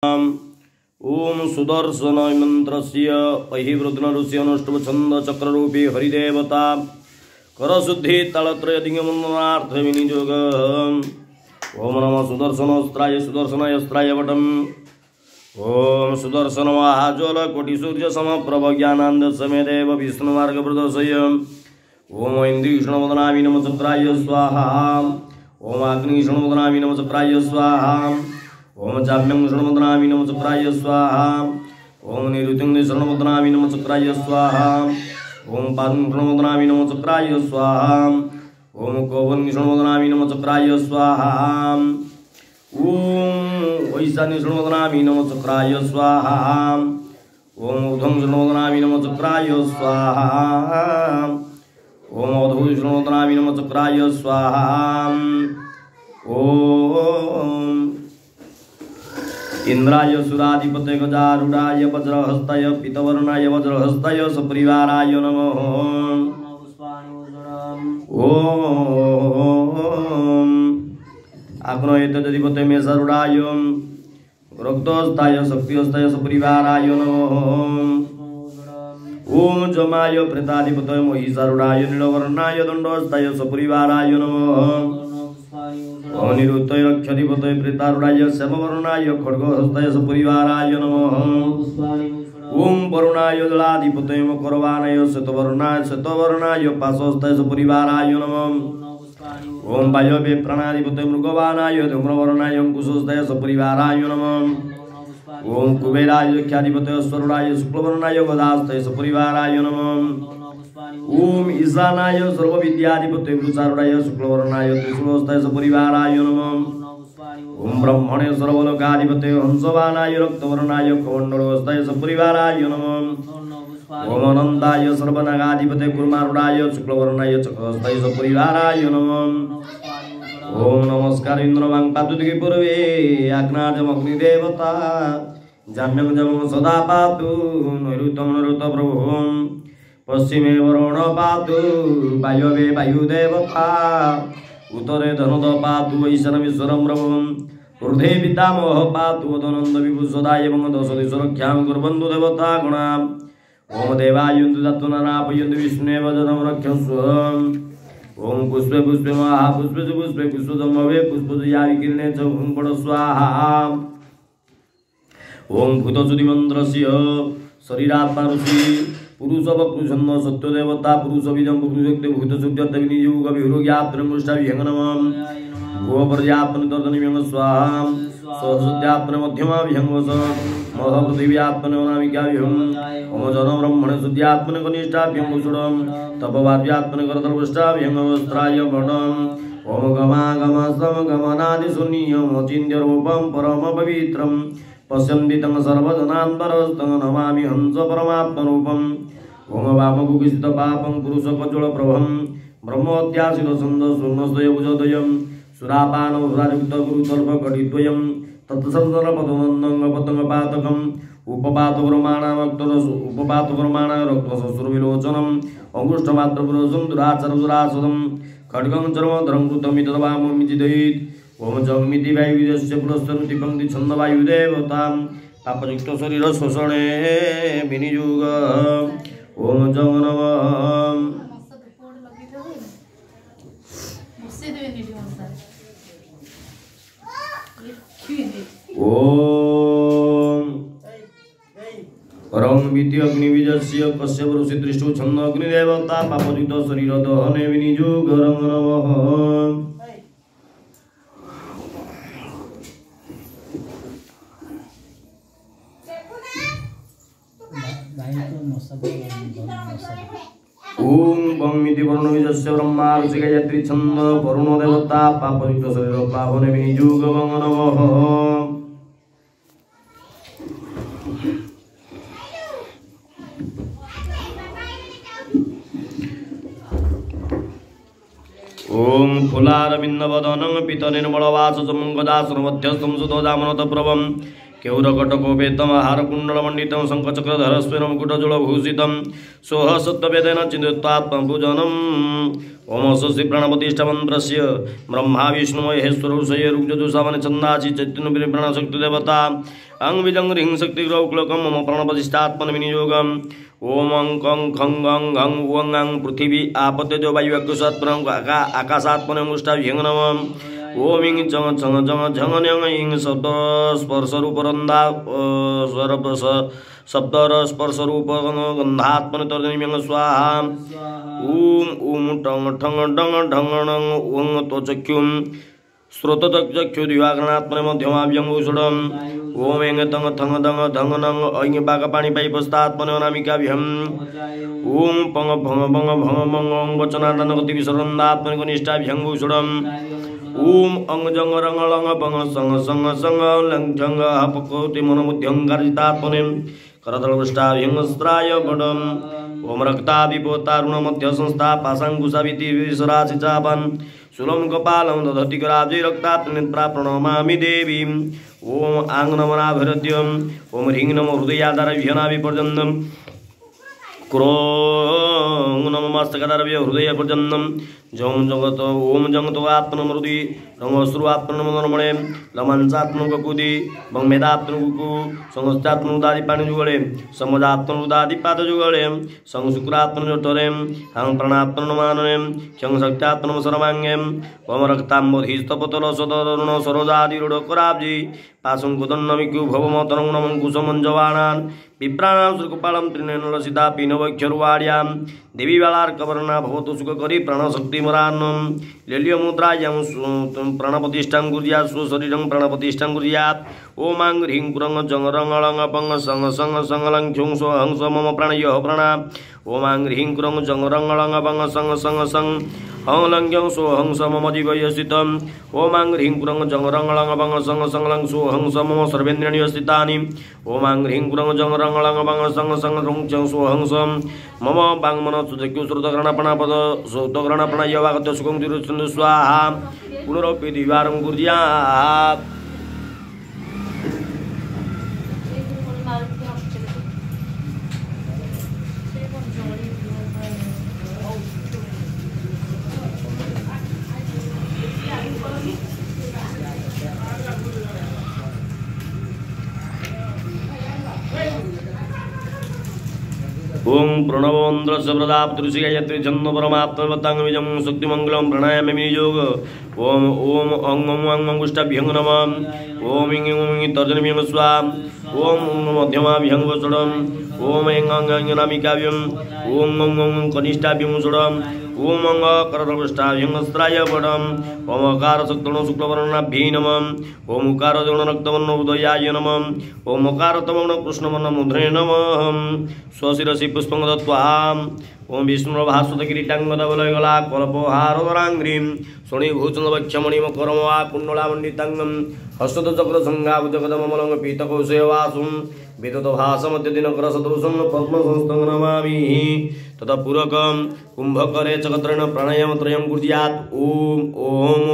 ओम सुदर्शन मंत्रस्य अहिवृद्न ऋषि अनुष्टुभ छंद चक्ररूपी हरिदेवता करशुद्धि तालत्रय दिंगमनार्थ विनियोग। ओम नमः सुदर्शनस्त्राय सुदर्शनयस्त्राय वटम। ओम सुदर्शन महाज्वल कोटि सूर्य समप्रभ ज्ञानानंद समेदेव विष्णु मार्ग प्रदर्शय। ओम इंद्रिष्णवदनामि नमः चक्राय स्वाहा। ओम अग्निष्णवदनामि नमः चक्राय स्वाहा। ओम चाप्यं शरणवदनामि नमः चक्राय स्वाहा। ओम निरुतिं शरणवदनामि नमः चक्राय स्वाहा। ओम पादं शरणवदनामि नमः चक्राय स्वाहा। ओम कौवं शरणवदनामि नमः चक्राय स्वाहा। ओम वैशान्य शरणवदनामि नमः चक्राय स्वाहा। ओम ऊर्ध्वं शरणवदनामि नमः चक्राय स्वाहा। ओम अधो शरणवदनामि नमः चक्राय स्वाहा। ओम इंद्राय सुराधिपते गजारूढ़ाय वज्रहस्ताय पीतवर्णाय वज्रहस्ताय सपरिवाराय नमः। ओम आग्नेयतधिपते मेषारूढ़ाय रक्तहस्ताय शक्तिहस्ताय सपरिवाराय नमः। ओम जमाय प्रेताधिपते महिषारूढ़ाय नीलवर्णाय दंडहस्ताय सपरिवाराय नमः। अनिरुद्धय रक्षाधिपतये प्रेतारूढ़ाय श्यामवर्णाय खड्गहस्ताय सपरिवाराय नमः। ओम वरुणाय जलाधिपतये मकरवाणाय श्वेतवर्णाय पाशहस्ताय सपरिवाराय नमः। ओम वायवे प्राणाधिपतये मृगवाणाय धूम्रवर्णाय अंकुशहस्ताय सपरिवाराय नमः। ओम कुबेराय रक्षाधिपतये स्वरूढ़ाय शुक्लवर्णाय गदाहस्ताय सपरिवाराय नमः। ओम ईशानाय सर्वविद्याधिपतये वृषारूढ़ाय शुक्लवर्णाय त्रिशूलहस्ताय सपरिवाराय नमः। ओम ब्रह्मणे सर्वलोकाधिपतये हंसवानाय रक्तवर्णाय कमण्डलहस्ताय सपरिवाराय नमः। ओम अनंताय सर्वनागाधिपतये कूर्मारूढ़ाय शुक्लवर्णाय चक्रहस्ताय सपरिवाराय नमः। ओम नमस्कार इंद्रवां पातुदिके पूर्वे आज्ञाजमग्निदेवता जाम्यं जमं सदा पातु नैऋतं नैऋत प्रभुं। पश्चिमे वरुण पातु वायवे वायुदेवता उत्तरे धनुद पातु ईशानमीश्वरं प्रभुं। ऊर्ध्वे पितामह पातु तनन्द विभूषदाय एवं दश दिशरक्षां कुर्वन्तु देवता गणा। ओम देवायुन्तु दत्तु नारापयन्तु विष्णुवेव जनं रक्षस्व। ओम पुष्पे पुष्पे महापुष्पे च पुष्पे पुष्पजम्भवे पुष्पजया विकीर्णे च हुं पड स्वाहा। ओम भूतचुतिमन्त्रस्य शरीरात्मा ऋषि पुरुष वक्रछन्द सत्य देवता पुरुष बीजं पुरुषोक्ते भूतसूर्यत्व विनियोग विरोग्यात्मष्टाभ्यं नमः। गोपर्यात्मन तर्जनीभ्यं स्वाहा। सहस्रद्यात्मन मध्यमाभ्यं वस महपृथिव्यात्मन अनामिकाभ्यं। ओम जन ब्रह्मण शुद्ध्यात्मन कनिष्ठाभ्यं भूषणं तपवाद्यात्मन करतलपृष्ठाभ्यं वस्त्राय वणम्। ओम गमागमसम गमनादिशून्यं अचिन्त्यरूपं परम पवित्रं पश्यन्ति तं सर्वजनान्तरस्तं नमामि हंस परमात्मरूपम्। ओम वामकुकिसित पापं पुरुषकज्वलप्रभं ब्रह्मोत्यासित छन्द शून्यस्वयभुजद्वयं सुरापानसुरायुक्त गुरुतल्पकटिद्वयं तत्संसर्पतमन्दङ्गपतङ्गपातकम् उपपातप्रमाणाय रक्तशस्त्रविलोचनम् अङ्गुष्ठमात्रपुरुषं दुराचारदुरासदं खड्गं चर्मधरं कृतमितवाममिचिदयेत्। ओम जगमिति वायुदेवस्य पुरस्सनुति पंक्ति छंद वायुदेवतां पापयुक्त शरीर शोषणे विनियोग। ओम जग नमः। ओम परं विति अग्निबीजस्य कश्यप ऋषि दृष्टो छंद अग्निदेवता पापयुक्त शरीर दहने विनियोग। रंग नमः। ओम बंमिति वर्णबीजस्य ब्रह्मा ऋषि गायत्री छंद वरुण देवता पापयुक्त शरीर पावने विनियोग। वंग नमः। ओम फुलारविन्दवदनं पीतनिर्मलवाससं गदासुरमध्यस्थं सुतोदामनतप्रभं केौरकटकोपेतम हारकुण्डलमण्डितं शङ्खचक्रधरस्वेन मुकुटजलभूषितं सोहसत्त्ववेदेन चिन्तित्वात्मभुजनम् ओम श्री प्रणपतिष्ठ मंत्रस्य ब्रह्मा विष्णु महेश्वर ऋषय ऋग्यजुषावन छंदासी चैतन्य प्राणशक्ति देवता अंग विजंग ह्रीं शक्ति ग्रौक्लकं मम प्राणप्रतिष्ठात्मन विनियोगम् ओम अंग कं खं गं घं वं अंग पृथिवी आपत्यजो वायुवाक्यसात्मनं आकाशात्मने मुष्टाभ्यं नमः ओम इंग जंग जंग जंग झंग न्यंग इंग शब्द स्पर्श रूप रंधा शब्द स्पर्श रूप गंधात्मन तर्जनीम्यंग स्वाहा ओम ओम टंग ठंग डंग ढंग णंग वंग त्वचक्षुं श्रोतचक्षु दिवाकरणात्मने मध्यमाभ्यंग ऊषडम् ओम एंग तंग थंग दंग धंग नंग ऐंग बागपाणि पाइपस्तात्मने अनामिकाभ्यम् ओम पंग भंग भंग भंग भंग ओं वचनादन गति विसरन्दात्मने कनिष्ठाभ्यंग ऊषडम् ओम अंग जंग रंग लंग पंग संग संग संग लंग जंग हपकोति मनमुद्यंगारितात्मने करतलपृष्ठाभ्यंगस्त्राय बडम् ओम रक्ताभिपोतारुण मध्य संस्था पाशांकुशाभिति विसरासि चापन् शूलं कपालं दधति कराब्जै रक्तात्मनेत्रा प्रणमामि देवीम् ओम आंग नमनाभिरद्यम् ओम ह्रीं नमो हृदयाधारभ्यनाभिपर्यन्तम् क्रों नमस्तकदारभ्य हृदय पर्यन्तं जं जगत ओम जंगतो आत्मनमृदि रंगश्रुआत्मनमनमणे लमंसात्मककुदि बंगमेदात्मकुकु संस्थात्मनुदादि पाणिजुगळे समजात्मनुदादि पादजुगळे संशुक्रात्मनजठरे हं प्राणात्मनमानने क्षं शक्त्यात्मनम सर्वांगे ओम रक्ताम्बोधिस्तपतलसदरुण सरोजादिरूढकराब्जि पाशंकुदन्नमिकु भवमतरंगणमंकुशमञ्जवाणान् विप्राणां श्रीकुपालं त्रिनयनलसिता पीनवक्षरुवाड्यां देवी बालार्कवर्णा भवतु सुखकरी प्राणशक्तिमरान्नं लेल्यमुद्रायां प्राणप्रतिष्ठां कुर्यात् स्वशरीरं प्राणप्रतिष्ठां कुर्यात् ओमां ह्रीं कुरंग जंग रंग लंग पंग संग संग संग लंग क्षुं स्व हंस मम प्राणयो प्रणा ओमां ह्रीं कुरंग जंग रंग लंग पंग संग संग संग हं लंग्यं स्व हंस मम जीवयस्थितम् ओमां ह्रीं कुरंग जंग रंग लंग पंग संग संग लंग स्व हंस मम सर्वेन्द्रियाणि स्थितानि ओमां ह्रीं कुरंग जंग रंग लंग पंग संग संग रंग स्व हंस मम बांगमन सुचक्यु श्रुतकर्णपणापद श्रोतकर्णपणयवागत सुखं तिरुच्छन्दु स्वाहा पुनरपि द्विवारं कुर्यात् ओम प्रणवोन्द्रस्य प्रदापतृषि गायत्री छन्दो परमात्मवतांग विजं शक्तिमंगलं प्राणायामि विनियोग ओम ओम ओं ओं ओं अंगुष्ठाभ्यं नमः ओम इंग इंग तर्जनीम्यं स्वा ओम ओं मध्यमाभ्यं वसुडम् ओम ऐं अंग नामिकाभ्यम् ओम ओं ओं कनिष्ठाभ्यं वसुडम् ओम अंग करतलपृष्ठाभ्यं अस्त्राय वडम् ओम अकार सक्तणो शुक्लवर्णाभ्यै नमः ओम उकार जौन रक्तवर्ण उदयाय नमः ओम अकार तमण कृष्णवर्ण मुद्रे नमः स्वशिरसि पुष्पं दत्त्वा ओम विष्णुर्भास्वत किरीटांगदवलयगला कल्पहारधरांग्रीं शोणीभूषणवक्षमणिमकरमवा कुण्डलामण्डितांगं हस्तचक्रसंज्ञाभुजगदमलंग पीतकौशेवासुं विदतभासमध्यदिनकरसदृशं पद्मसंस्थं नमामि ततः पूरकं कुम्भकरे चकत्रेण प्राणायामत्रयं कुर्यात् ओम ओम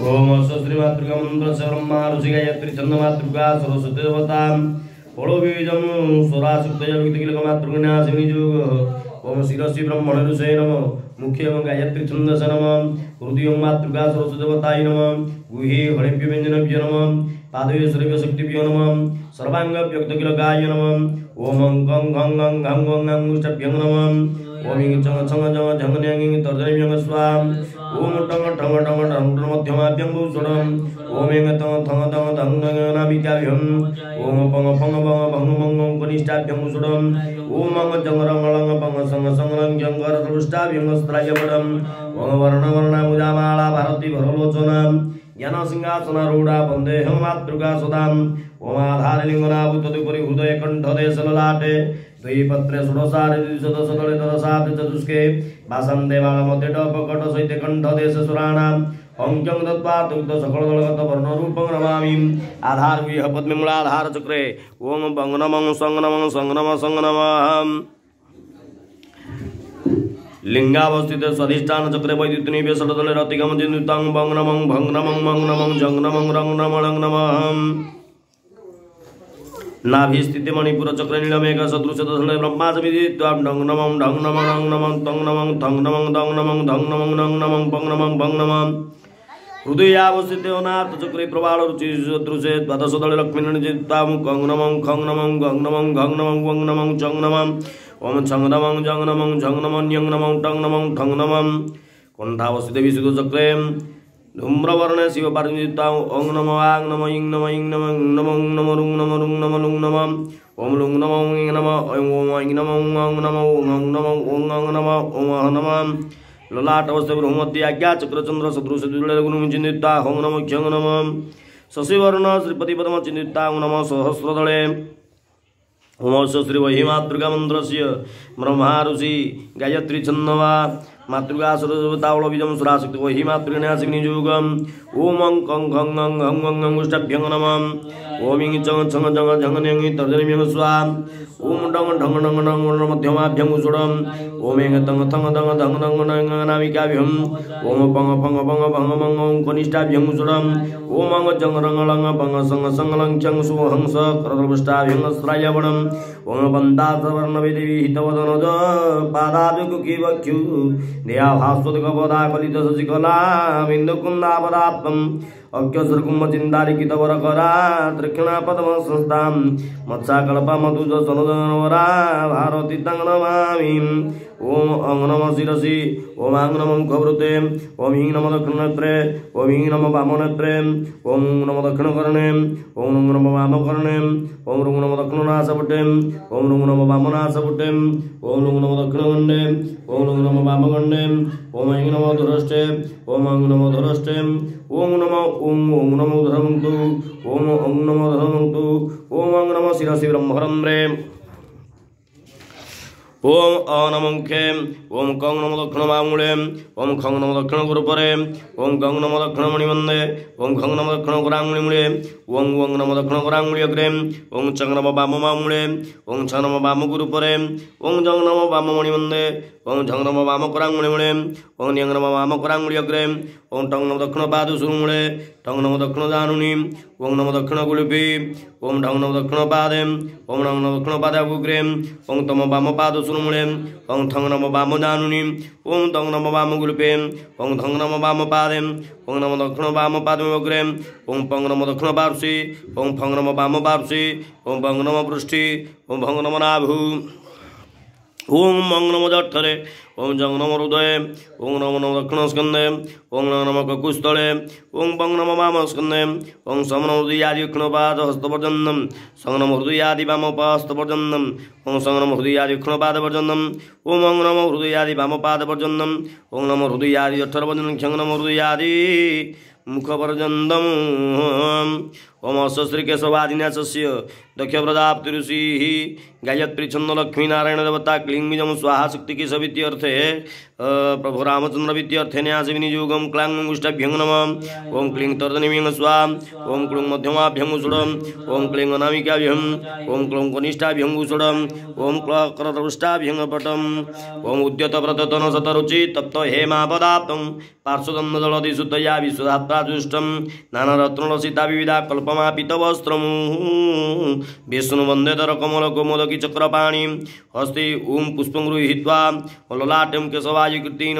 ओम ओम श्री मातृका मंत्र से ब्रह्मा ऋषि गायत्री छंद मातृका सरस्वती देवता फलो बीजम स्वरासुक्त व्यक्तिकिलक मातृगुण्यास विनियोग ओम शिरसि ब्रह्मण ऋषये नमः मुख्य गायत्री छंद से नमः हृदय मातृका सरस्वती देवताय नमः गुहे हणिभ्य व्यंजनभ्य नमः पादवे सर्व शक्तिभ्यो नमः सर्वांग व्यक्तिकिलकाय नमः ओम गं गं गं गं गं अंगुष्ठभ्यं नमः ओम इंग चंग चंग जंग झंग न्यांग तर्जनीम्यं स्वा ओम टंग ठंग टंग ठंग मध्यमाभ्यं भूषणम् ओम इंग तंग थंग तंग धंग नामिकाभ्यम् ओम पंग पंग पंग भंग भंग कनिष्ठाभ्यं भूषणम् ओम अंग जंग रंग लंग पंग संग संग लंग जंग करतलपृष्ठाभ्यं अस्त्राय वडम् ओम वर्ण वर्णामुजामाला भारती भरलोचना ज्ञान सिंहासनारूढ़ा वंदेहं मातृका सदाम् ओम आधारलिंगनाभूतोपरि हृदय कंठदेश ललाटे द्विपत्रे षोडशारे द्विशतशतले दशसात चतुष्के भाषं देवाल मध्ये टपकट सहित कंठदेश सुराणाम् अंक्यं दत्त्वा दुग्ध सकलदलगत वर्णरूपं नमामि आधार विह पद्ममूलाधार चक्रे ओम बंग नमः संग नमः संग नमः संग नमः लिंगावस्थित स्वाधिष्ठान चक्रे वैद्युतिनी बेसलतले रतिगम चिन्तितां भंग नमं भंग नमं मंग नमं जंग नमं रंग नमं लंग नमः नाभि स्थिति मणिपुर चक्र नीलमेघ सदृश दशले ब्रह्मा च विदित्वा डंग नमं ढंग नमं रंग नमं तंग नमं थंग नमं दंग नमं धंग नमं नंग नमं पंग नमं भंग नमः हृदयावस्थिते अनाथ चक्रे प्रबाल रुचि सदृशे द्वादशदले लक्ष्मी निजित्वा कंग नमं खंग नमं गंग नमं घंग नमं वंग नमं चंग नमः ओम छंग नमं जंग नमं झंग नमं न्यंग नमं टंग नमं ठंग नमः कंठावस्थिते विशुद्ध चक्रे धूम्रवर्ण शिव पार्वतीता ओं नमो आंग नमो इंग नमो नमो नमो रुंग नमो लुंग नमो ओम लुंग नमो इंग नमो ओम इंग नमो ओं नमो ओं नमो ओं अंग नमो ओम नमो ललाट अवस्थे ब्रह्मति आज्ञा चक्र चंद्र सदृश दुर्लभ गुण चिन्तिता ओं नमो क्षंग नमो शशिवर्ण श्रीपति पद्म चिन्तिता ओं नमो सहस्रदले ओम श्री वहिमातृका मंत्रस्य ब्रह्मा ऋषि गायत्री छन्नवा मातृका सरस्वतावल बीजम सुराशक्ति वही मातृगणासिनी योगम ओम अंग कंग खंग अंग हंग अंग अंगुष्टाभ्यंग नमः ओम इंग चंग छंग जंग झंग न्यंग तर्जनीम्यंग स्वा ओम डंग ढंग डंग डंग मध्यमाभ्यंग सुडम ओम इंग तंग थंग दंग धंग दंग नंग नामिकाभ्यं ओम पंग पंग पंग पंग मंग ओम कनिष्ठाभ्यंग सुडम ओम अंग जंग रंग लंग पंग संग संग लंग चंग सु हंस करदृष्टाभ्यंग श्रायवणम ओम बंदात वर्ण विदेवी हितवदन ज पादादुकुकी वक्षु देया भास्वदकपदा कलित शशिकला बिन्दुकुन्दापदात्मम् अक्षसर्कुम्भचिन्तालिखितवरकरा त्रिक्षणापदम संस्थां मत्साकल्पा मधुज सनुदनवरा भारती तं नमामि ओम अंग नमः शिरसि ओम आंग नमः मुखवृते ओम हीं नमः दक्षिणनेत्रे ओम हीं नमः वामनेत्रे ओम नमः दक्षिणकर्णे ओम नमः वामकर्णे ओम नमः दक्षिणनासपुटे ओम नमः वामनासपुटे ओम नमः दक्षिणकण्डे ओम नमः वामकण्डे ओम हीं नमः धुरष्टे ओम अंग नमः धुरष्टे ओम नमः ओम नमो धर्मन्तु ओम नमो धर्मन्तु ओम अंग नमः शिरसि ब्रह्मरन्ध्रे ओम अनमुखे ओम कंग नमो दक्षिण वांगुले ओम खंग नमो दक्षिण गुरुपरे ओम गंग नमो दक्षिण मणिमंदे ओम खंग नमो दक्षिण गुरांगुली मुळे ओम वंग नमो दक्षिण गुरांगुली अग्रे ओम चंग नमो वाम वांगुले ओम छ नमो वाम गुरुपरे ओम जंग नमो वाम मणिमंदे ओम झंग नमो वाम गुरांगुली मुळे ओम न्यंग नमो वाम गुरांगुली अग्रे ओम टंग नमो दक्षिण पाद सुमुळे टंग नमो दक्षिण दानुनी ओम नमो दक्षिण गुलिपी ओम ढंग नमो दक्षिण पादे ओम ढंग नमो दक्षिण पादागुग्रे ओम तम वाम पाद सुमुळे ओम ठंग नमो वाम दानुनी ओम टंग नमो वाम गुलिपे ओम ढंग नमो वाम पादे ओम नमो दक्षिण वाम पादमग्रे ओम पंग नमो दक्षिण पार्श्वे ओम फंग नमो वाम पार्श्वे ओम भंग नमो पृष्ठे ओम भंग नमो नाभु ओम मंग नमो जठरे ओम जंग नमो हृदय ओम नमो नमो दक्षिण स्कंदे ओम नमो ककुस्थले ओम बंग नमो वाम स्कंदे ओम सम नमो हृदयादि दक्षिणपाद हस्तपर्यन्तं संग नमो हृदयादि वामपादपर्यन्तं ओम संग नमो हृदयादि दक्षिणपादपर्यन्तं ओम अंग नमो हृदयादि वामपादपर्यन्तं ओम नमो हृदयादि जठरपर्यन्तं क्षंग नमो हृदयादि मुखपर्यन्तम् ओम श्री केशवादिन्यासस्य दक्ष प्रजापति ऋषि गायत्री छंद लक्ष्मी नारायण देवता क्लीं बीजम स्वाहा शक्ति की सवित्यर्थे प्रभु रामचंद्र विद्यर्थे न्यास विनियोगम क्लां मुष्टाभ्यंग नमः ओम क्लीं तर्जनीम्यंग स्वा ओम क्लीं मध्यमाभ्यंग सुडम ओम क्लीं अनामिकाभ्यं ओम क्लीं कनिष्ठाभ्यंग सुडम ओम करदृष्टाभ्यंग पटम ओम उद्यत व्रततन शतरुचि तप्त हेमापदाप्तं पार्श्वदन्न जलधि शुद्धया विश्वधात्राजुष्टं नानारत्नरसिता विविधा कल्पमापितवस्त्रं विष्णु वंदेतर कमल कोमोदकी चक्रपाणि हस्ते ओम पुष्पं गृहीत्वा ललाटं केशवाय कृतेन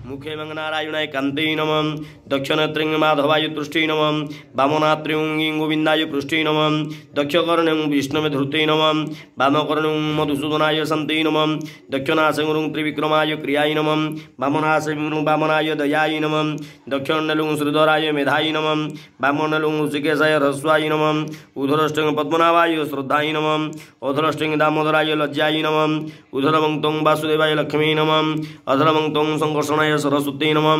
मुखे मंगनारायणाय कांते नमः दक्षिणत्रिं माधवाय तुष्टि नमः वामनात्रिं गोविंदाय पृष्ठे नमः दक्षकर्णं विष्णवे धृते नमः वामकर्णं मधुसूदनाय सन्ते नमः दक्षिणासंगुं त्रिविक्रमाय क्रियाय नमः वामनासंगुं वामनाय दयाय नमः दक्षिणलुं श्रीधराय मेधाय नमः वामनलुं ऋषिकेशाय ह्रस्वाय नमः उधरष्टं पद्मनाभाय श्रद्धाय नमः अधरष्टं दामोदराय लज्जाय नमः उधरमंतं वासुदेवाय लक्ष्मी नमः अधरमंतं संकर्षणाय सरस्वती नमः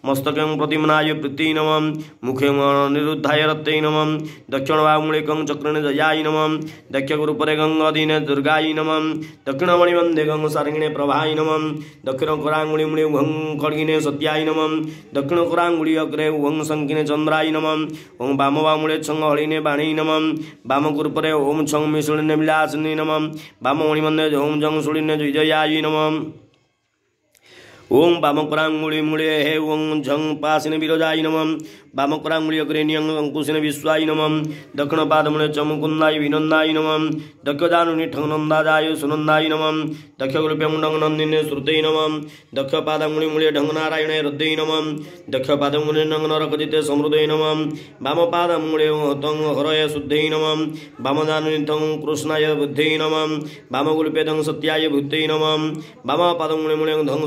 मस्तकं प्रतिमनाय प्रीति नमः मुखे निरुद्धाय रत्ते नमः दक्षिणवाङ्मुले कं चक्रेण जयाय नमः दक्षगुरुपरे गंगाधीने दुर्गाय नमः दक्षिणमणिवन्दे गंग सारंगिणे प्रभाय नमः दक्षिणकराङ्गुलिमुळे उहं खड्गिने सत्याय नमः दक्षिणकराङ्गुलि अग्रे उहं शङ्किने चन्द्राय नमः ओं वामवामुळे छंग हळिने बाणे नमः वामगुरुपरे ओं छंग मिश्रिणे विलासिने नमः वाममणिवन्दे ओं जंग सुळिने विजयाय नमः ओं वामकरांगुली मूले ओं झं पासिन विरजाय नमः वामकरांगुली अग्रे अंकुशिन विश्वाय नमः दक्षिण पादमूले च मुकुंदाय विनंदाय नमः दक्षजानुनि ठंगनंदाय सुनंदाय नमः दक्षगुल्प्यं नंदिने श्रुते नमः दक्ष पादंगुली मूले ढंग नारायण हृदय नमः दक्ष पादंगुली नंग नरकजिते समृदय नमः वाम पादमूले तं हरय शुद्धे नमः वामजानुनि तं कृष्णाय बुद्धे नमः वामगुल्प्ये तं सत्याय बुद्धे नमः वाम पादंगुली मूले धं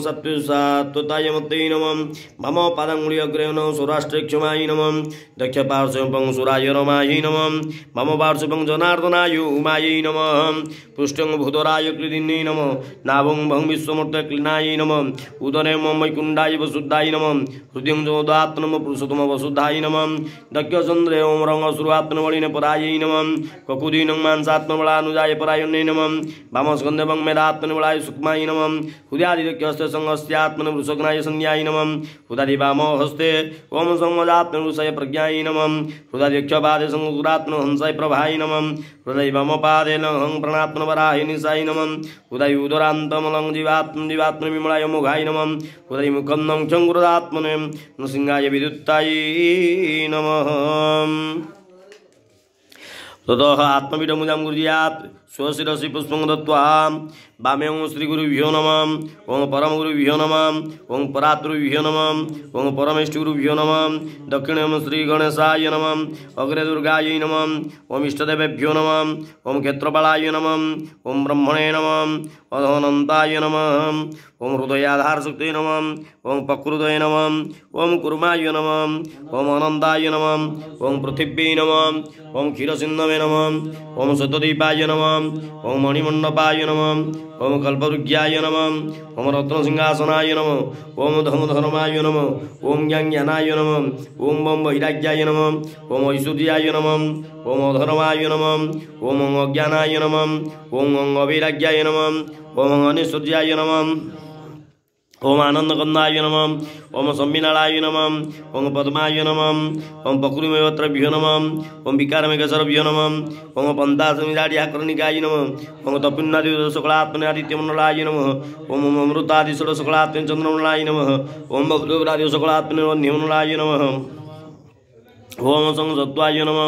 सात्वताय मते नमः वाम पादंगुली अग्रे नमः सौराष्ट्रक्षमाय नमः दक्ष पार्श्वं सुराय रमाय नमः वाम पार्श्वं जनार्दनाय उमाय नमः पृष्ठं भूतराय क्लीदिन्ये नमः नाभं भं विश्वमूर्ते क्लीनाय नमः उदरे मम वैकुण्ठाय वसुधाय नमः हृदयं जोदात्मम पुरुषोत्तम वसुधाय नमः दक्ष चन्द्रे ओम रंग सुरात्मवलिने पराय नमः ककुदीनं मांसात्मबलानुजाय परायणे नमः वाम स्कन्धे भं मेधात्मबलाय सुक्माय नमः हृदयादि दक्षस्य संगस्यात्मन वृषग्नाय संज्ञाय नमः हृदयादि वाम हस्ते ओम संवदात्मवृषय प्रज्ञाय नमः हृदयादि दक्षपादे संगुरात्म हंसाय प्रभाय नमः हृदय वाम पादे हं प्रणात्मवराय निशाय नमः हृदय उदरान्तमलं जीवात्म विमलाय मोघाय नमः हृदय मुखं नं क्षंगुरात्मने नृसिंहाय विद्युत्ताय नमः ततः आत्मविडमुजां गुर्यात् स्वशिरसि पुष्पं दत्त्वा वामे ओं श्रीगुरुभ्यो नमः ओं परमगुरुभ्यो नमः ओं परात्रुभ्यो नमः ओं परमेष्ठिगुरुभ्यो नमः दक्षिणे ओं श्रीगणेशाय नमः अग्रे दुर्गायै नमः ओं इष्टदेवेभ्यो नमः ओं क्षेत्रपालाय नमः ओं ब्रह्मणे नमः अनन्ताय नमः ओं हृदयाधारशक्तये नमः ओं पकृतये नमः ओं कुर्माय नमः ओं अनन्ताय नमः ओं पृथिव्यै नमः ओं क्षीरसिन्धवे नमः ओं सत्यदीपाय नमः ओं मणिमण्डपाय नमः ओम कल्पवृक्षाय नमः ओम रत्नसिंहासनाय नमः ओम धर्मधर्माय नमः ओम ज्ञानाय नमः ओम बम वैराग्याय नमः ओम ऐश्वर्याय नमः ओम अधर्माय नमः ओम अज्ञानाय नमः ओम अवैराग्याय नमः ओम अनिश्वर्याय नमः ओम आनंदकंदाय नमः ओम संविनालाय नमः ओम पद्माय नमः ओम पक्रुमेवत्रभ्यो नमः ओम विकारमेघसरभ्यो नमः ओम पंतासमिदाढ्याकर्णिकाय नमः ओम तपिन्नादिशुक्लात्मने नमः ओम अमृतादिषुक्लात्मने चंद्रमण्डलाय नमः ओम भद्रवरादिशुक्लात्मने वह्निमण्डलाय नमः ओम संसत्वाय नमः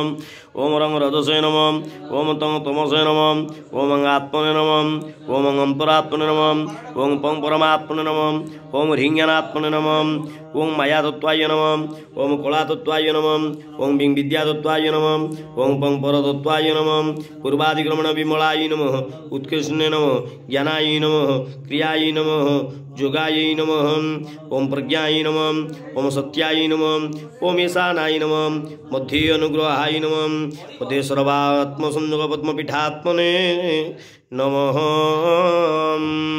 ओम रंग रजसे नमः ओम तं तमसे नमः ओम आत्मने नमः ओम अंतरात्मने नमः ओम पं परमात्मने नमः ओम ह्रीज्ञानात्मने नमः ओम मायातत्त्वाय नमः ओम कलातत्त्वाय नमः ओम बिं विद्यातत्त्वाय नमः ओम पं परतत्त्वाय नमः पूर्वाधिक्रमण विमलाय नमः उत्कृष्णे नमः ज्ञानाय नमः क्रियाय नमः जोगाय नमः ओम प्रज्ञाय नमः ओम सत्याय नमः ओम ईशानाय नमः मध्ये अनुग्रहाय नमः मध्ये सर्वात्मसंयोग पद्मपीठात्मने नमः।